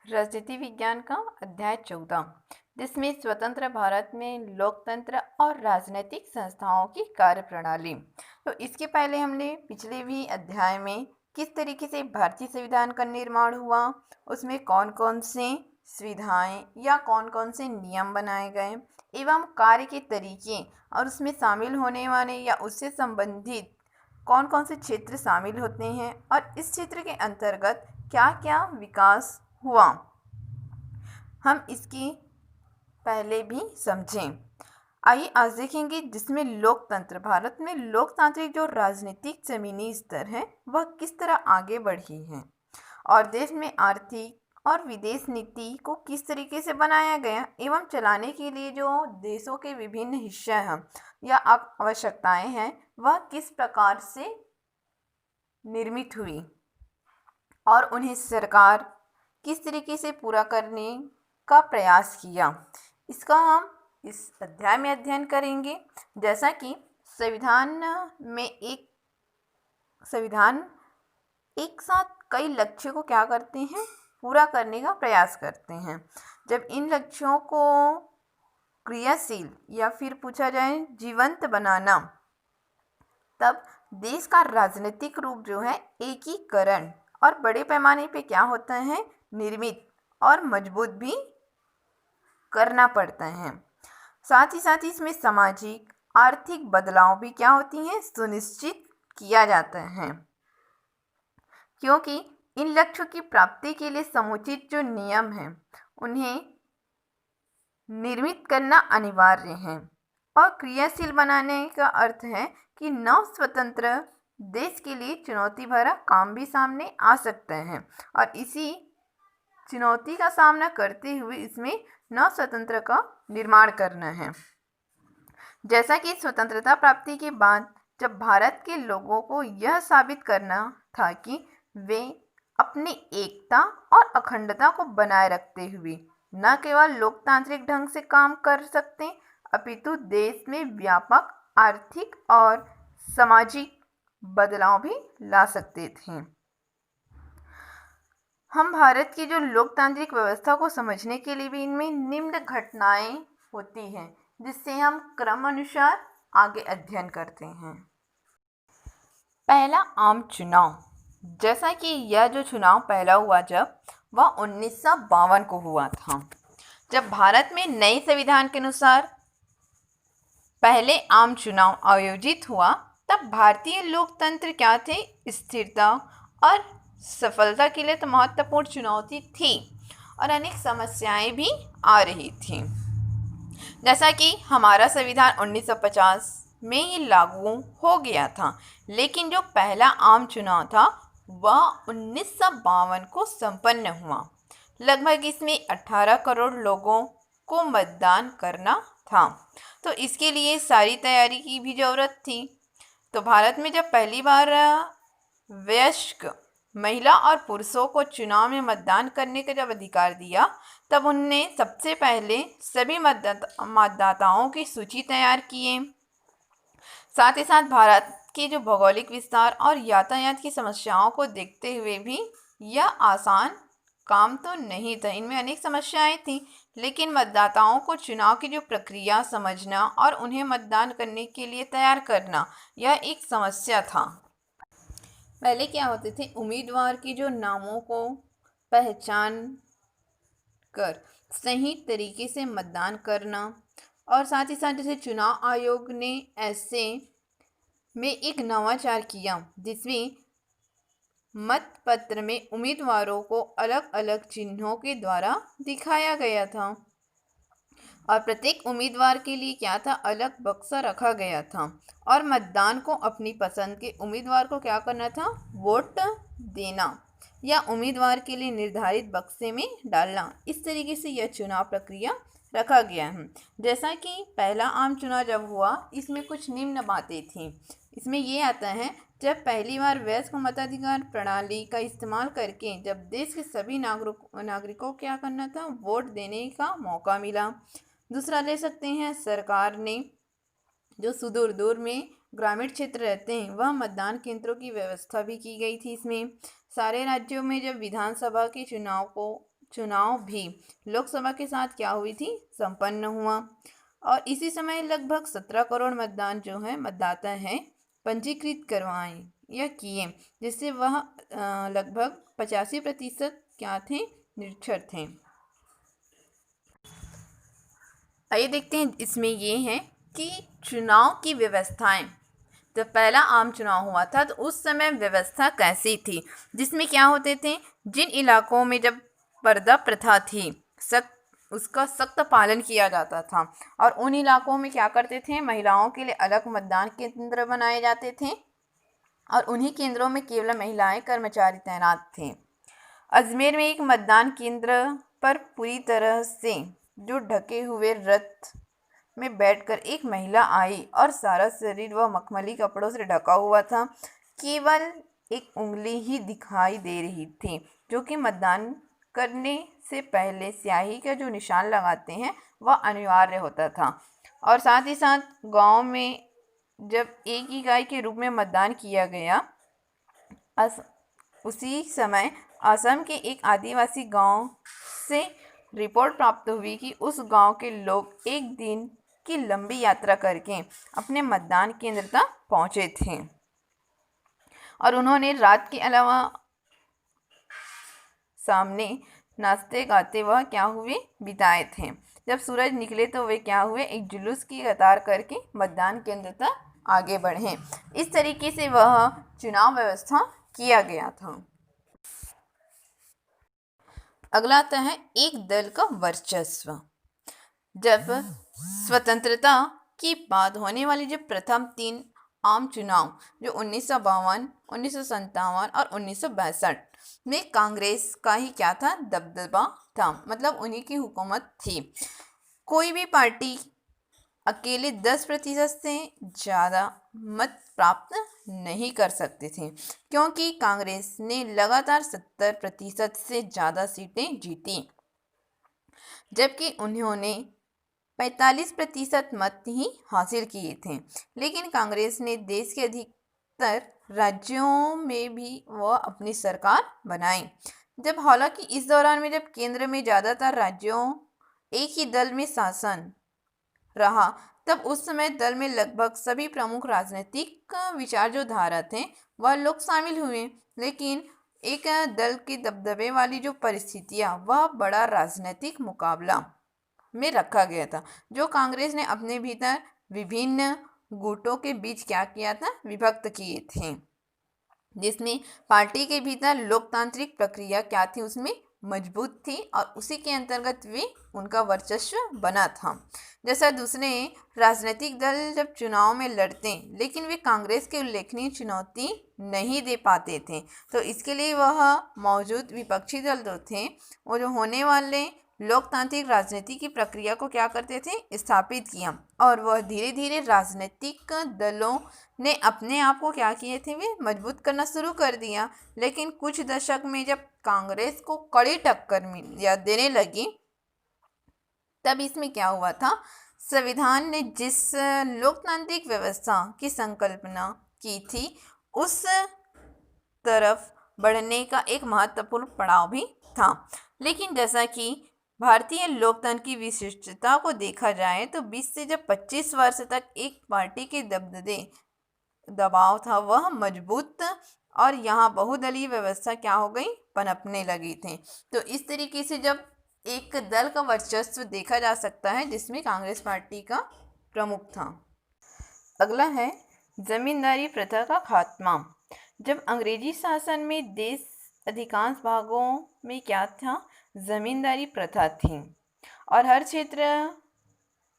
राजनीति विज्ञान का अध्याय 14, जिसमें स्वतंत्र भारत में लोकतंत्र और राजनीतिक संस्थाओं की कार्यप्रणाली। तो इसके पहले हमने पिछले भी अध्याय में किस तरीके से भारतीय संविधान का निर्माण हुआ, उसमें कौन कौन से सुविधाएं या कौन कौन से नियम बनाए गए एवं कार्य के तरीके और उसमें शामिल होने वाले या उससे संबंधित कौन कौन से क्षेत्र शामिल होते हैं और इस क्षेत्र के अंतर्गत क्या क्या विकास हुआ, हम इसकी पहले भी समझें। आइए आज देखेंगे जिसमें लोकतंत्र, भारत में लोकतांत्रिक जो राजनीतिक जमीनी स्तर है वह किस तरह आगे बढ़ी है और देश में आर्थिक और विदेश नीति को किस तरीके से बनाया गया एवं चलाने के लिए जो देशों के विभिन्न हिस्से हैं या आवश्यकताएं हैं वह किस प्रकार से निर्मित हुई और उन्हें सरकार किस तरीके से पूरा करने का प्रयास किया, इसका हम इस अध्याय में अध्ययन करेंगे। जैसा कि संविधान एक साथ कई लक्ष्यों को क्या करते हैं, पूरा करने का प्रयास करते हैं। जब इन लक्ष्यों को क्रियाशील या फिर पूछा जाए जीवंत बनाना, तब देश का राजनीतिक रूप जो है एकीकरण और बड़े पैमाने पे क्या होता है, निर्मित और मजबूत भी करना पड़ता है। साथ ही इसमें सामाजिक आर्थिक बदलाव भी क्या होती हैं, सुनिश्चित किया जाता है, क्योंकि इन लक्ष्यों की प्राप्ति के लिए समुचित जो नियम हैं उन्हें निर्मित करना अनिवार्य है। और क्रियाशील बनाने का अर्थ है कि नव स्वतंत्र देश के लिए चुनौती भरा काम भी सामने आ सकता है और इसी चुनौती का सामना करते हुए इसमें नव स्वतंत्र का निर्माण करना है। जैसा कि स्वतंत्रता प्राप्ति के बाद जब भारत के लोगों को यह साबित करना था कि वे अपनी एकता और अखंडता को बनाए रखते हुए न केवल लोकतांत्रिक ढंग से काम कर सकते अपितु देश में व्यापक आर्थिक और सामाजिक बदलाव भी ला सकते थे। हम भारत की जो लोकतांत्रिक व्यवस्था को समझने के लिए भी इनमें निम्न घटनाएं होती हैं, जिससे हम क्रम अनुसार आगे अध्ययन करते हैं। पहला, आम चुनाव। जैसा कि यह जो चुनाव पहला हुआ जब वह 1952 को हुआ था, जब भारत में नए संविधान के अनुसार पहले आम चुनाव आयोजित हुआ, तब भारतीय लोकतंत्र क्या थे, स्थिरता और सफलता के लिए तो महत्वपूर्ण चुनौती थी और अनेक समस्याएं भी आ रही थी। जैसा कि हमारा संविधान 1950 में ही लागू हो गया था, लेकिन जो पहला आम चुनाव था वह 1952 को संपन्न हुआ। लगभग इसमें 18 करोड़ लोगों को मतदान करना था, तो इसके लिए सारी तैयारी की भी ज़रूरत थी। तो भारत में जब पहली बार वयस्क महिला और पुरुषों को चुनाव में मतदान करने का जब अधिकार दिया, तब उनने सबसे पहले सभी मतदाताओं की सूची तैयार किए। साथ ही साथ भारत के जो भौगोलिक विस्तार और यातायात की समस्याओं को देखते हुए भी यह आसान काम तो नहीं था, इनमें अनेक समस्याएं थी, लेकिन मतदाताओं को चुनाव की जो प्रक्रिया समझना और उन्हें मतदान करने के लिए तैयार करना यह एक समस्या था। पहले क्या होते थे, उम्मीदवार के जो नामों को पहचान कर सही तरीके से मतदान करना और साथ ही साथ जैसे चुनाव आयोग ने ऐसे में एक नवाचार किया जिसमें मतपत्र में उम्मीदवारों को अलग अलग चिन्हों के द्वारा दिखाया गया था और प्रत्येक उम्मीदवार के लिए क्या था, अलग बक्सा रखा गया था और मतदान को अपनी पसंद के उम्मीदवार को क्या करना था, वोट देना या उम्मीदवार के लिए निर्धारित बक्से में डालना। इस तरीके से यह चुनाव प्रक्रिया रखा गया है। जैसा कि पहला आम चुनाव जब हुआ, इसमें कुछ निम्न बातें थीं। इसमें ये आता है, जब पहली बार वयस्क मताधिकार प्रणाली का इस्तेमाल करके जब देश के सभी नागरिकों को क्या करना था, वोट देने का मौका मिला। दूसरा ले सकते हैं, सरकार ने जो सुदूर दूर में ग्रामीण क्षेत्र रहते हैं वह मतदान केंद्रों की व्यवस्था भी की गई थी। इसमें सारे राज्यों में जब विधानसभा के चुनाव भी लोकसभा के साथ क्या हुई थी, संपन्न हुआ। और इसी समय लगभग 17 करोड़ मतदान जो है मतदाता हैं पंजीकृत करवाए या किए, जिससे वह लगभग 85% क्या थे, निरक्षर थे। आइए देखते हैं इसमें ये है कि चुनाव की व्यवस्थाएं। जब पहला आम चुनाव हुआ था तो उस समय व्यवस्था कैसी थी, जिसमें क्या होते थे, जिन इलाकों में जब पर्दा प्रथा थी उसका सख्त पालन किया जाता था, और उन इलाकों में क्या करते थे, महिलाओं के लिए अलग मतदान केंद्र बनाए जाते थे और उन्हीं केंद्रों में केवल महिलाएं कर्मचारी तैनात थे। अजमेर में एक मतदान केंद्र पर पूरी तरह से जो ढके हुए रथ में बैठकर एक महिला आई और सारा शरीर वह मखमली कपड़ों से ढका हुआ था। केवल एक उंगली ही दिखाई दे रही थी, जो कि मतदान करने से पहले स्याही का जो निशान लगाते हैं वह अनिवार्य होता था। और साथ ही साथ गांव में जब एक ही इकाई के रूप में मतदान किया गया, उसी समय असम के एक आदिवासी गांव से रिपोर्ट प्राप्त हुई कि उस गांव के लोग एक दिन की लंबी यात्रा करके अपने मतदान केंद्र तक पहुंचे थे और उन्होंने रात के अलावा सामने नाचते गाते वह क्या हुए, बिताए थे। जब सूरज निकले तो वे क्या हुए, एक जुलूस की कतार करके मतदान केंद्र तक आगे बढ़े। इस तरीके से वह चुनाव व्यवस्था किया गया था। अगला आता है एक दल का वर्चस्व। जब स्वतंत्रता की बाद होने वाली जो प्रथम 3 आम चुनाव जो 1952, 1957 और 1962 में कांग्रेस का ही क्या था, दबदबा था, मतलब उन्हीं की हुकूमत थी। कोई भी पार्टी अकेले 10% से ज़्यादा मत प्राप्त नहीं कर सकते थे, क्योंकि कांग्रेस ने लगातार 70% से ज़्यादा सीटें जीती, जबकि उन्होंने 45% मत ही हासिल किए थे। लेकिन कांग्रेस ने देश के अधिकतर राज्यों में भी वह अपनी सरकार बनाई। जब हालांकि इस दौरान में जब केंद्र में ज़्यादातर राज्यों एक ही दल में शासन रहा, तब उस समय दल में लगभग सभी प्रमुख राजनीतिक विचार जो धारा थे वह लोग शामिल हुए। लेकिन एक दल के दबदबे वाली जो परिस्थितियाँ, वह बड़ा राजनीतिक मुकाबला में रखा गया था, जो कांग्रेस ने अपने भीतर विभिन्न गुटों के बीच क्या किया था, विभक्त किए थे, जिसमें पार्टी के भीतर लोकतांत्रिक प्रक्रिया क्या थी, उसमें मजबूत थी और उसी के अंतर्गत भी उनका वर्चस्व बना था। जैसा दूसरे राजनीतिक दल जब चुनाव में लड़ते लेकिन वे कांग्रेस के उल्लेखनीय चुनौती नहीं दे पाते थे, तो इसके लिए वह मौजूद विपक्षी दल जो थे वो जो होने वाले लोकतांत्रिक राजनीति की प्रक्रिया को क्या करते थे, स्थापित किया। और वह धीरे धीरे राजनीतिक दलों ने अपने आप को क्या किए थे, वे मजबूत करना शुरू कर दिया। लेकिन कुछ दशक में जब कांग्रेस को कड़ी टक्कर देने लगी, तब इसमें क्या हुआ था, संविधान ने जिस लोकतांत्रिक व्यवस्था की संकल्पना की थी उस तरफ बढ़ने का एक महत्वपूर्ण पड़ाव भी था। लेकिन जैसा कि भारतीय लोकतंत्र की विशिष्टता को देखा जाए तो 20 से जब 25 वर्ष तक एक पार्टी के दबाव था वह मजबूत, और यहाँ बहुदलीय व्यवस्था क्या हो गई, पनपने लगी थी। तो इस तरीके से जब एक दल का वर्चस्व देखा जा सकता है जिसमें कांग्रेस पार्टी का प्रमुख था। अगला है जमींदारी प्रथा का खात्मा। जब अंग्रेजी शासन में देश अधिकांश भागों में क्या था, जमींदारी प्रथा थी और हर क्षेत्र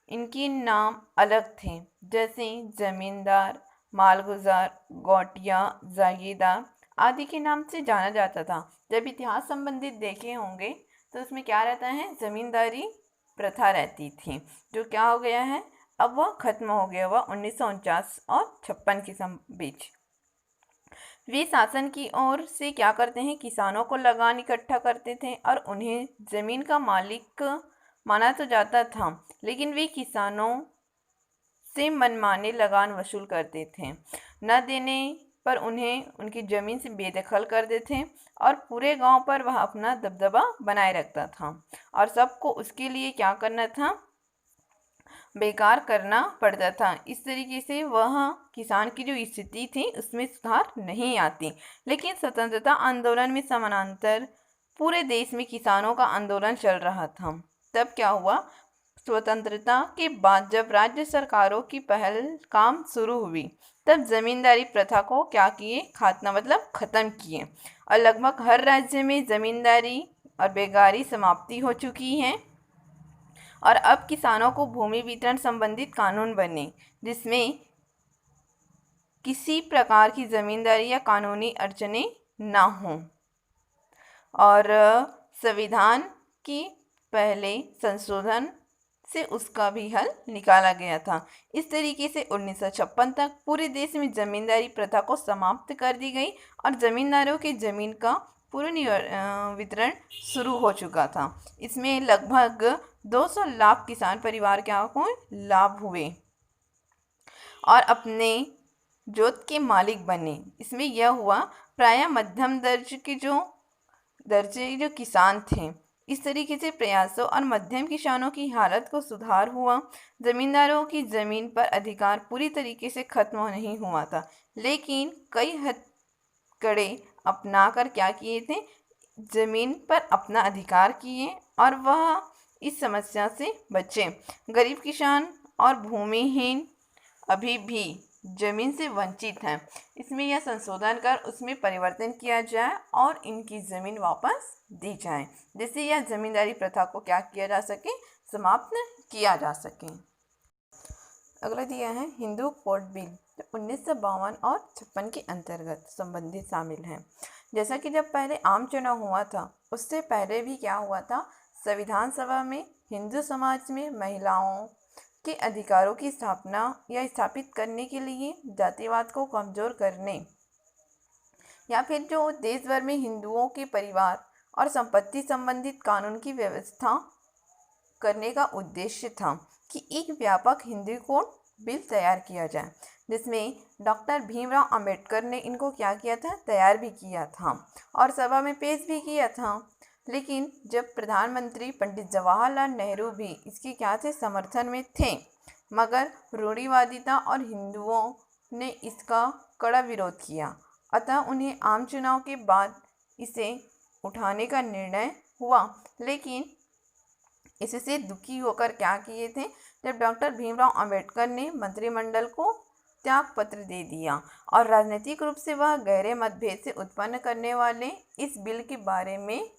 इनके नाम अलग थे, जैसे जमींदार, मालगुजार, गौटिया, जागीरदार आदि के नाम से जाना जाता था। जब इतिहास संबंधित देखे होंगे तो उसमें क्या रहता है, जमींदारी प्रथा रहती थी, जो क्या हो गया है, अब वह खत्म हो गया। वह 1949 और 56 के बीच वे शासन की ओर से क्या करते हैं, किसानों को लगान इकट्ठा करते थे और उन्हें जमीन का मालिक माना तो जाता था, लेकिन वे किसानों से मनमाने लगान वसूल करते थे। न देने पर उन्हें उनकी ज़मीन से बेदखल कर देते थे और पूरे गांव पर वह अपना दबदबा बनाए रखता था और सबको उसके लिए क्या करना था, बेकार करना पड़ता था। इस तरीके से वह किसान की जो स्थिति थी उसमें सुधार नहीं आती। लेकिन स्वतंत्रता आंदोलन में समानांतर पूरे देश में किसानों का आंदोलन चल रहा था। तब क्या हुआ, स्वतंत्रता के बाद जब राज्य सरकारों की पहल काम शुरू हुई तब जमींदारी प्रथा को क्या किए, खात्मा मतलब खत्म किए और लगभग हर राज्य में जमींदारी और बेगारी समाप्ति हो चुकी है। और अब किसानों को भूमि वितरण संबंधित कानून बने जिसमें किसी प्रकार की जमींदारी या कानूनी अड़चने ना हों। और संविधान की पहले संशोधन से उसका भी हल निकाला गया था। इस तरीके से 1956 तक पूरे देश में जमींदारी प्रथा को समाप्त कर दी गई और जमींदारों के जमीन का पूर्ण वितरण शुरू हो चुका था। इसमें लगभग 200 लाख किसान परिवार को लाभ हुए और अपने जोत के मालिक बने। इसमें यह हुआ प्रायः मध्यम दर्जे जो किसान थे। इस तरीके से प्रयासों और मध्यम किसानों की हालत को सुधार हुआ। जमींदारों की जमीन पर अधिकार पूरी तरीके से खत्म नहीं हुआ था, लेकिन कई हथकड़े अपनाकर क्या किए थे, जमीन पर अपना अधिकार किए और वह इस समस्या से बचे। गरीब किसान और भूमिहीन अभी भी जमीन से वंचित हैं। इसमें यह संशोधन कर उसमें परिवर्तन किया जाए और इनकी ज़मीन वापस दी जाए, जिससे यह जमींदारी प्रथा को क्या किया जा सके, समाप्त किया जा सके। अगला दिया है हिंदू कोड बिल, जो 1952 और 56 के अंतर्गत संबंधित शामिल है। जैसा कि जब पहले आम चुनाव हुआ था उससे पहले भी क्या हुआ था, संविधान सभा में हिंदू समाज में महिलाओं के अधिकारों की स्थापना या स्थापित करने के लिए जातिवाद को कमजोर करने या फिर जो देश भर में हिंदुओं के परिवार और संपत्ति संबंधित कानून की व्यवस्था करने का उद्देश्य था कि एक व्यापक हिंदू कोड बिल तैयार किया जाए, जिसमें डॉक्टर भीमराव अंबेडकर ने इनको क्या किया था, तैयार भी किया था और सभा में पेश भी किया था। लेकिन जब प्रधानमंत्री पंडित जवाहरलाल नेहरू भी इसके क्या थे, समर्थन में थे, मगर रूढ़िवादिता और हिंदुओं ने इसका कड़ा विरोध किया। अतः उन्हें आम चुनाव के बाद इसे उठाने का निर्णय हुआ। लेकिन इससे दुखी होकर क्या किए थे, जब डॉक्टर भीमराव अंबेडकर ने मंत्रिमंडल को त्याग पत्र दे दिया और राजनीतिक रूप से वह गहरे मतभेद से उत्पन्न करने वाले इस बिल के बारे में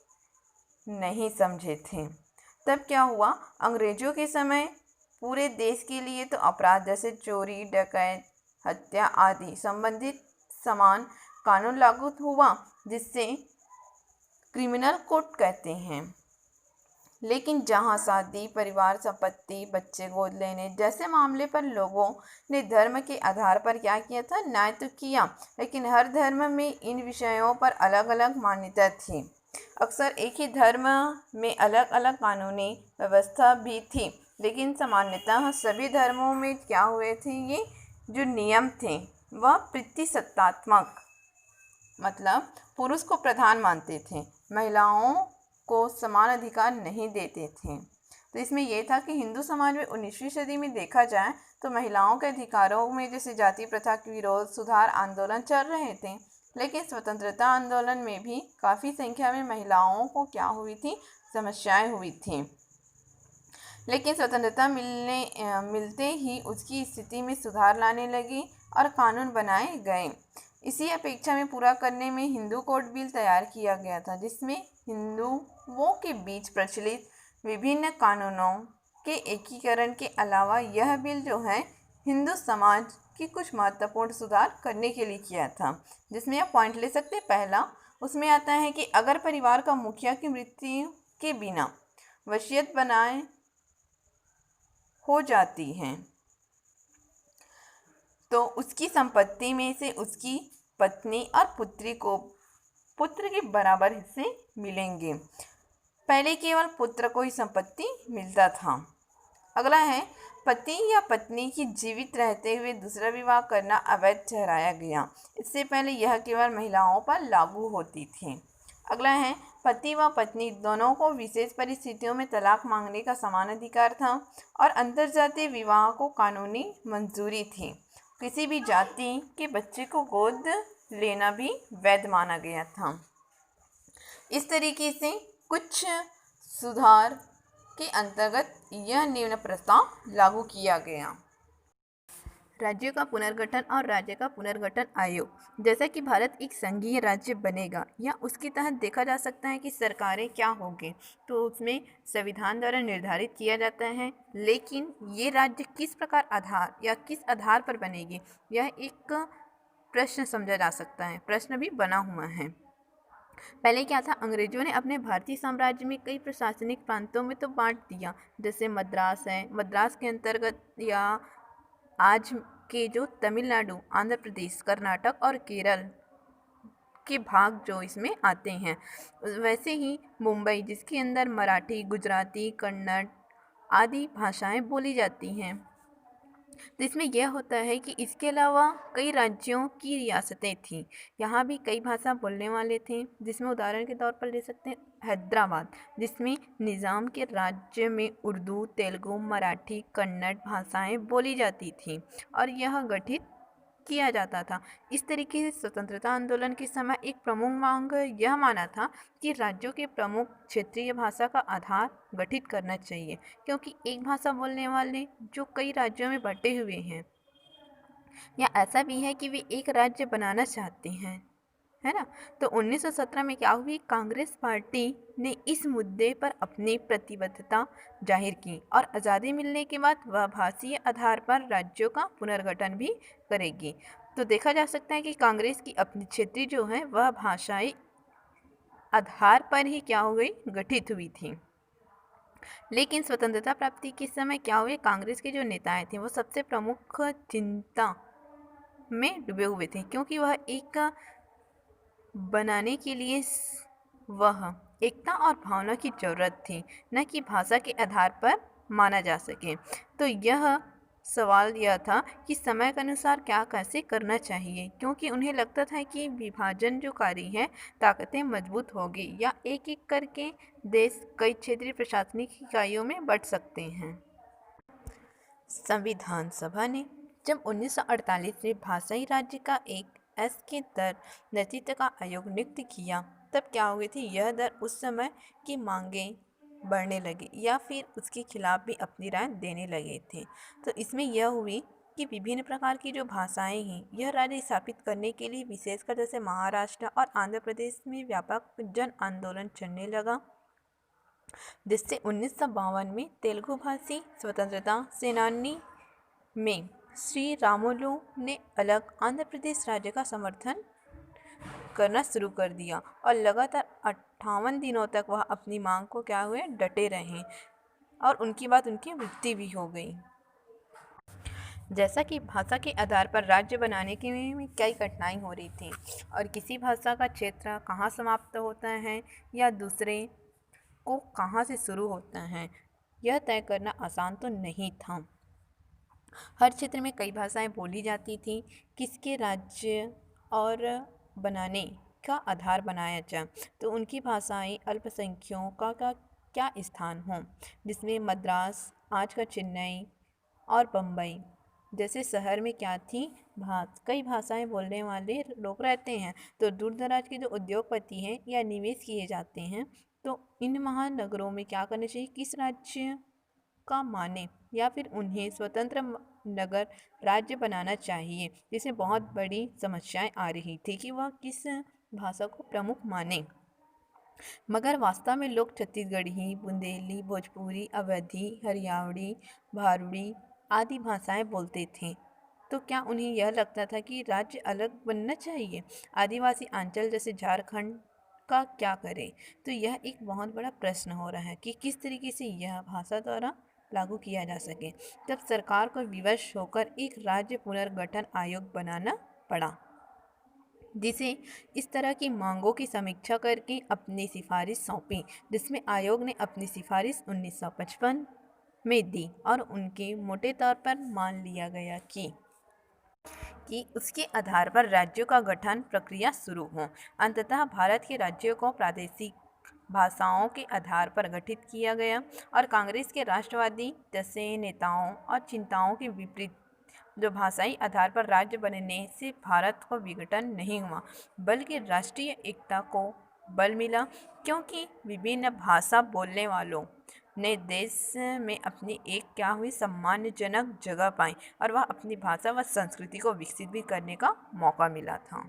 नहीं समझे थे। तब क्या हुआ, अंग्रेजों के समय पूरे देश के लिए तो अपराध जैसे चोरी, डकैत, हत्या आदि संबंधित समान कानून लागू हुआ, जिससे क्रिमिनल कोड कहते हैं। लेकिन जहां शादी, परिवार, संपत्ति, बच्चे गोद लेने जैसे मामले पर लोगों ने धर्म के आधार पर क्या किया था, न्याय तो किया, लेकिन हर धर्म में इन विषयों पर अलग अलग मान्यता थी। अक्सर एक ही धर्म में अलग अलग कानूनी व्यवस्था भी थी, लेकिन सामान्यतः सभी धर्मों में क्या हुए थे, ये जो नियम थे वह पितृसत्तात्मक, मतलब पुरुष को प्रधान मानते थे, महिलाओं को समान अधिकार नहीं देते थे। तो इसमें यह था कि हिंदू समाज में 19वीं सदी में देखा जाए तो महिलाओं के अधिकारों में जैसे जाति प्रथा के विरोध, सुधार आंदोलन चल रहे थे, लेकिन स्वतंत्रता आंदोलन में भी काफ़ी संख्या में महिलाओं को क्या हुई थी, समस्याएं हुई थी। लेकिन स्वतंत्रता मिलते ही उसकी स्थिति में सुधार लाने लगी और कानून बनाए गए। इसी अपेक्षा में पूरा करने में हिंदू कोड बिल तैयार किया गया था, जिसमें हिंदुओं के बीच प्रचलित विभिन्न कानूनों के एकीकरण के अलावा यह बिल जो है हिंदू समाज की कुछ महत्वपूर्ण सुधार करने के लिए किया था, जिसमें आप पॉइंट ले सकते हैं। पहला उसमें आता है कि अगर परिवार का मुखिया की मृत्यु के बिना वसीयत बनाए हो जाती है तो उसकी संपत्ति में से उसकी पत्नी और पुत्री को पुत्र के बराबर हिस्से मिलेंगे। पहले केवल पुत्र को ही संपत्ति मिलता था। अगला है पति या पत्नी की जीवित रहते हुए दूसरा विवाह करना अवैध ठहराया गया। इससे पहले यह केवल महिलाओं पर लागू होती थी। अगला है, पति व पत्नी दोनों को विशेष परिस्थितियों में तलाक मांगने का समान अधिकार था और अंतर्जातीय विवाह को कानूनी मंजूरी थी। किसी भी जाति के बच्चे को गोद लेना भी वैध माना गया था। इस तरीके से कुछ सुधार के अंतर्गत यह निम्न प्रस्ताव लागू किया गया। राज्यों का पुनर्गठन और राज्य का पुनर्गठन आयोग। जैसा कि भारत एक संघीय राज्य बनेगा या उसके तहत देखा जा सकता है कि सरकारें क्या होंगी, तो उसमें संविधान द्वारा निर्धारित किया जाता है। लेकिन ये राज्य किस प्रकार आधार या किस आधार पर बनेगी, यह एक प्रश्न समझा जा सकता है, प्रश्न भी बना हुआ है। पहले क्या था, अंग्रेजों ने अपने भारतीय साम्राज्य में कई प्रशासनिक प्रांतों में तो बांट दिया। जैसे मद्रास है, मद्रास के अंतर्गत या आज के जो तमिलनाडु, आंध्र प्रदेश, कर्नाटक और केरल के भाग जो इसमें आते हैं। वैसे ही मुंबई, जिसके अंदर मराठी, गुजराती, कन्नड़ आदि भाषाएं बोली जाती हैं। तो इसमें यह होता है कि इसके अलावा कई राज्यों की रियासतें थीं। यहाँ भी कई भाषा बोलने वाले थे, जिसमें उदाहरण के तौर पर ले सकते हैं हैदराबाद, जिसमें निज़ाम के राज्य में उर्दू, तेलुगु, मराठी, कन्नड़ भाषाएं बोली जाती थीं और यह गठित किया जाता था। इस तरीके से स्वतंत्रता आंदोलन के समय एक प्रमुख मांग यह माना था कि राज्यों के प्रमुख क्षेत्रीय भाषा का आधार गठित करना चाहिए, क्योंकि एक भाषा बोलने वाले जो कई राज्यों में बटे हुए हैं, या ऐसा भी है कि वे एक राज्य बनाना चाहते हैं, है ना। तो 1917 में क्या हुई, कांग्रेस पार्टी ने इस मुद्दे पर अपनी प्रतिबद्धता जाहिर की और आज़ादी मिलने के बाद वह भाषीय आधार पर राज्यों का पुनर्गठन भी करेगी। तो देखा जा सकता है कि कांग्रेस की अपनी क्षेत्रीय जो है वह भाषाई आधार पर ही क्या हो गई, गठित हुई थी। लेकिन स्वतंत्रता प्राप्ति के समय क्या हुए, कांग्रेस के जो नेताएं थे वो सबसे प्रमुख चिंता में डूबे हुए थे, क्योंकि वह एक बनाने के लिए वह एकता और भावना की जरूरत थी, न कि भाषा के आधार पर माना जा सके। तो यह सवाल यह था कि समय के अनुसार क्या कैसे करना चाहिए, क्योंकि उन्हें लगता था कि विभाजन जो कार्य है ताकतें मजबूत होगी या एक एक करके देश कई क्षेत्रीय प्रशासनिक इकाइयों में बंट सकते हैं। संविधान सभा ने जब 1948 में भाषाई राज्य का एक एस के दर नेतृत्व का आयोग नियुक्त किया, तब क्या हो गई थी, यह दर उस समय की मांगें बढ़ने लगी या फिर उसके खिलाफ भी अपनी राय देने लगे थे। तो इसमें यह हुई कि विभिन्न प्रकार की जो भाषाएं हैं, यह राज्य स्थापित करने के लिए विशेषकर जैसे महाराष्ट्र और आंध्र प्रदेश में व्यापक जन आंदोलन चलने लगा, जिससे 1952 में तेलुगु भाषी स्वतंत्रता सेनानी में श्री रामुलु ने अलग आंध्र प्रदेश राज्य का समर्थन करना शुरू कर दिया और लगातार 58 दिनों तक वह अपनी मांग को क्या हुए, डटे रहे और उनकी बात उनकी मृत्यु भी हो गई। जैसा कि भाषा के आधार पर राज्य बनाने के में कई कठिनाई हो रही थी और किसी भाषा का क्षेत्र कहाँ समाप्त होता है या दूसरे को कहाँ से शुरू होता है, यह तय करना आसान तो नहीं था। हर क्षेत्र में कई भाषाएं बोली जाती थी, किसके राज्य और बनाने का आधार बनाया जाए, तो उनकी भाषाएं अल्पसंख्यकों का क्या स्थान हो, जिसमें मद्रास, आज का चेन्नई और बम्बई जैसे शहर में क्या थी, कई भाषाएं बोलने वाले लोग रहते हैं। तो दूर दराज के जो उद्योगपति हैं या निवेश किए जाते हैं, तो इन महानगरों में क्या करना चाहिए, किस राज्य का माने या फिर उन्हें स्वतंत्र नगर राज्य बनाना चाहिए, जिसमें बहुत बड़ी समस्याएं आ रही थी कि वह किस भाषा को प्रमुख माने। मगर वास्तव में लोग छत्तीसगढ़ी, बुंदेली, भोजपुरी, अवधी, हरियाणवी, भारूड़ी आदि भाषाएं बोलते थे। तो क्या उन्हें यह लगता था कि राज्य अलग बनना चाहिए? आदिवासी अंचल जैसे झारखंड का क्या करें? तो यह एक बहुत बड़ा प्रश्न हो रहा है कि किस तरीके से यह भाषा द्वारा लागू किया जा सके। तब सरकार को विवश होकर एक राज्य पुनर्गठन आयोग बनाना पड़ा, जिसे इस तरह की मांगों की समीक्षा करके अपनी सिफारिश सौंपी, जिसमें आयोग ने अपनी सिफारिश 1955 में दी और उनके मोटे तौर पर मान लिया गया कि उसके आधार पर राज्यों का गठन प्रक्रिया शुरू हो। अंततः भारत के राज्यों को प्रादेशिक भाषाओं के आधार पर गठित किया गया और कांग्रेस के राष्ट्रवादी जैसे नेताओं और चिंताओं के विपरीत जो भाषाई आधार पर राज्य बनने से भारत को विघटन नहीं हुआ बल्कि राष्ट्रीय एकता को बल मिला, क्योंकि विभिन्न भाषा बोलने वालों ने देश में अपनी एक क्या हुई सम्मानजनक जगह पाई और वह अपनी भाषा व संस्कृति को विकसित भी करने का मौका मिला था।